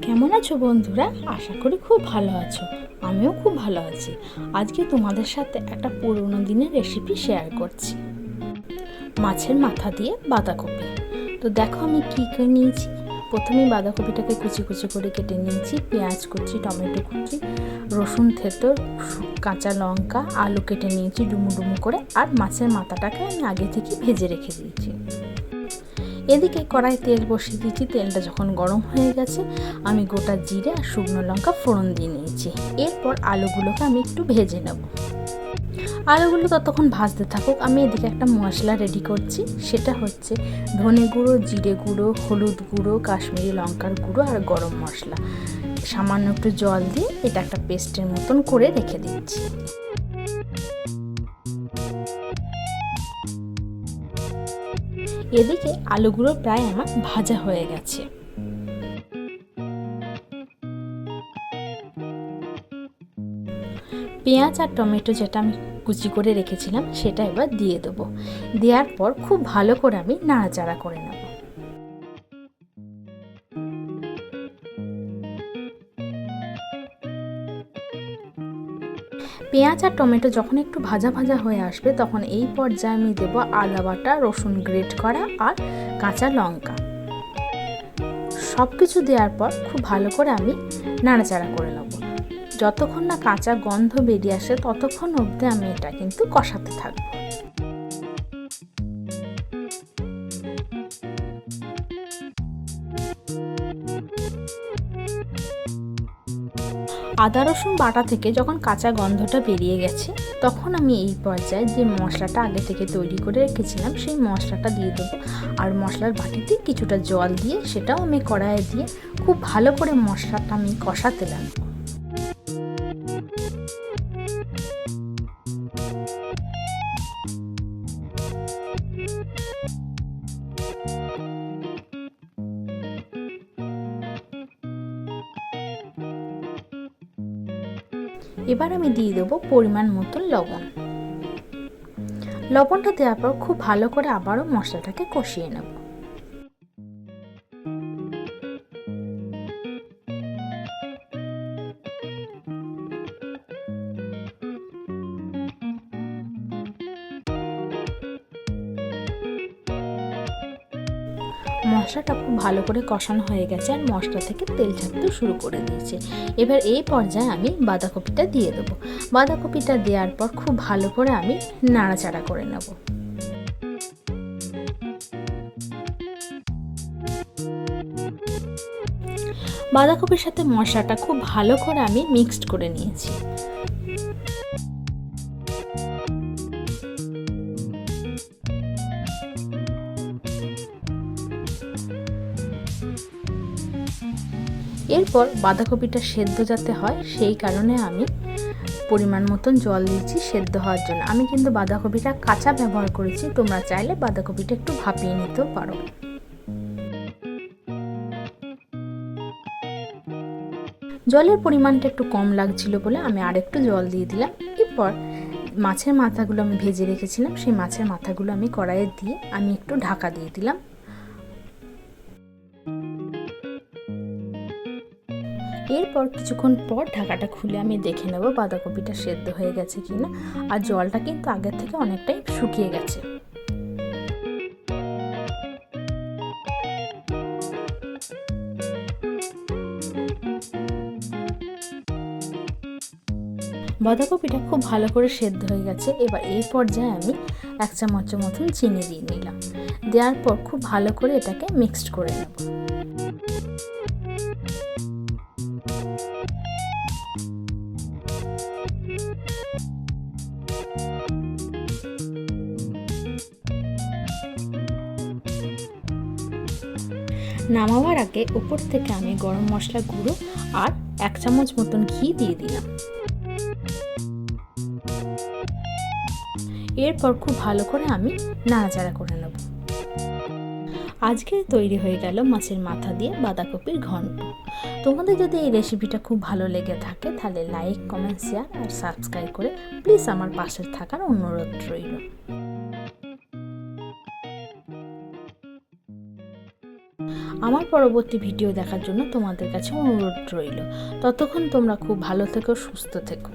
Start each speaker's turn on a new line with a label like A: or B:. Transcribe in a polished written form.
A: কেমন আছো বন্ধুরা? আশা করি খুব ভালো আছো। আমিও খুব ভালো আছি। আজকে তোমাদের সাথে একটা পুরনো দিনের রেসিপি শেয়ার করছি, মাছের মাথা দিয়ে বাঁধাকপি। তো দেখো আমি কী করে নিয়েছি। প্রথমেই বাঁধাকপিটাকে কুচি কুচি করে কেটে নিয়েছি, পেঁয়াজ কুচি, টমেটো কুচি, রসুন থেতো, কাঁচা লঙ্কা, আলু কেটে নিয়েছি ডুমো ডুমো করে, আর মাছের মাথাটাকে আমি আগে থেকে ভেজে রেখে দিয়েছি। এদিকে কড়াই তেল বসিয়ে দিয়েছি। তেলটা যখন গরম হয়ে গেছে আমি গোটা জিরে আর শুকনো লঙ্কা ফোড়ন দিয়ে নিয়েছি। এরপর আলুগুলোকে আমি একটু ভেজে নেব। আলুগুলো ততক্ষণ ভাজতে থাকুক। আমি এদিকে একটা মশলা রেডি করছি, সেটা হচ্ছে ধনে গুঁড়ো, জিরে গুঁড়ো, হলুদ গুঁড়ো, কাশ্মীরি লঙ্কার গুঁড়ো আর গরম মশলা। সামান্য একটু জল দিয়ে এটা একটা পেস্টের মতন করে রেখে দিচ্ছি। এদিকে আলুগুলো প্রায় আমার ভাজা হয়ে গেছে। পেঁয়াজ আর টমেটো যেটা আমি কুচি করে রেখেছিলাম সেটা এবার দিয়ে দেবো। দেওয়ার পর খুব ভালো করে আমি নাড়াচাড়া করে নেব। পেঁয়াজ আর টমেটো যখন একটু ভাজা ভাজা হয়ে আসবে তখন এই পর্যায়ে আমি দেবো আদা বাটা, রসুন গ্রেট করা আর কাঁচা লঙ্কা। সব কিছু দেওয়ার পর খুব ভালো করে আমি নাড়াচাড়া করে নেব। যতক্ষণ না কাঁচা গন্ধ বেরিয়ে আসে ততক্ষণ অবধি আমি এটা কিন্তু কষাতে থাকবো। আদা রসুন বাটা থেকে যখন কাঁচা গন্ধটা বেরিয়ে গেছে তখন আমি এই পর্যায়ে যে মশলাটা আগে থেকে তৈরি করে রেখেছিলাম সেই মশলাটা দিয়ে দেবো। আর মশলার বাটিতে কিছুটা জল দিয়ে সেটাও আমি কড়াইয়ে দিয়ে খুব ভালো করে মশলাটা আমি কষাতে লাগবো। এবার আমি দিয়ে দেবো পরিমাণ মতন লবণ। লবণটা দেওয়ার পর খুব ভালো করে আবারও মশলাটাকে কষিয়ে নেব। মশলাটা খুব ভালো করে কষানো হয়ে গেছে আর মশলা থেকে তেল ছাড়তে শুরু করে দিয়েছে। এবার এই পর্যায়ে আমি বাঁধাকপিটা দিয়ে দেবো। বাঁধাকপিটা দেওয়ার পর খুব ভালো করে আমি নাড়াচাড়া করে নেব। বাঁধাকপির সাথে মশলাটা খুব ভালো করে আমি মিক্সড করে নিয়েছি। এরপর বাঁধাকপিটা সেদ্ধ যাতে হয় সেই কারণে আমি পরিমাণ মতন জল দিয়েছি সেদ্ধ হওয়ার জন্য। আমি কিন্তু বাঁধাকপিটা কাঁচা ব্যবহার করেছি, তোমরা চাইলে বাঁধাকপিটা একটু ভাপিয়ে নিতেও পারো। জলের পরিমাণটা একটু কম লাগছিল বলে আমি আরেকটু জল দিয়ে দিলাম। এরপর মাছের মাথাগুলো আমি ভেজে রেখেছিলাম সেই মাছের মাথাগুলো আমি কড়াইয়ে দিয়ে আমি একটু ঢাকা দিয়ে দিলাম। এরপর কিছুক্ষণ পর ঢাকাটা খুলে আমি দেখে নেব বাঁধাকপিটা সেদ্ধ হয়ে গেছে কিনা। আর জলটা কিন্তু আগের থেকে অনেকটাই শুকিয়ে গেছে। বাঁধাকপিটা খুব ভালো করে সেদ্ধ হয়ে গেছে। এবার এই পর্যায়ে আমি 1 চামচের মতন চিনি দিয়ে নিলাম। দেওয়ার পর খুব ভালো করে এটাকে মিক্সড করে নেব। নামাবার আগে উপর থেকে আমি গরম মশলা গুঁড়ো আর 1 চামচ মতন ঘি দিয়ে দিলাম। এরপর খুব ভালো করে আমি নাড়াচাড়া করে নেব। আজকে তৈরি হয়ে গেল মাছের মাথা দিয়ে বাঁধাকপির ঘন্ট। তোমাদের যদি এই রেসিপিটা খুব ভালো লেগে থাকে তাহলে লাইক, কমেন্ট, শেয়ার আর সাবস্ক্রাইব করে প্লিজ আমার পাশে থাকার অনুরোধ রইল। আমার পরবর্তী ভিডিও দেখার জন্য তোমাদের কাছে অনুরোধ রইল। ততক্ষণ তোমরা খুব ভালো থেকো, সুস্থ থেকো।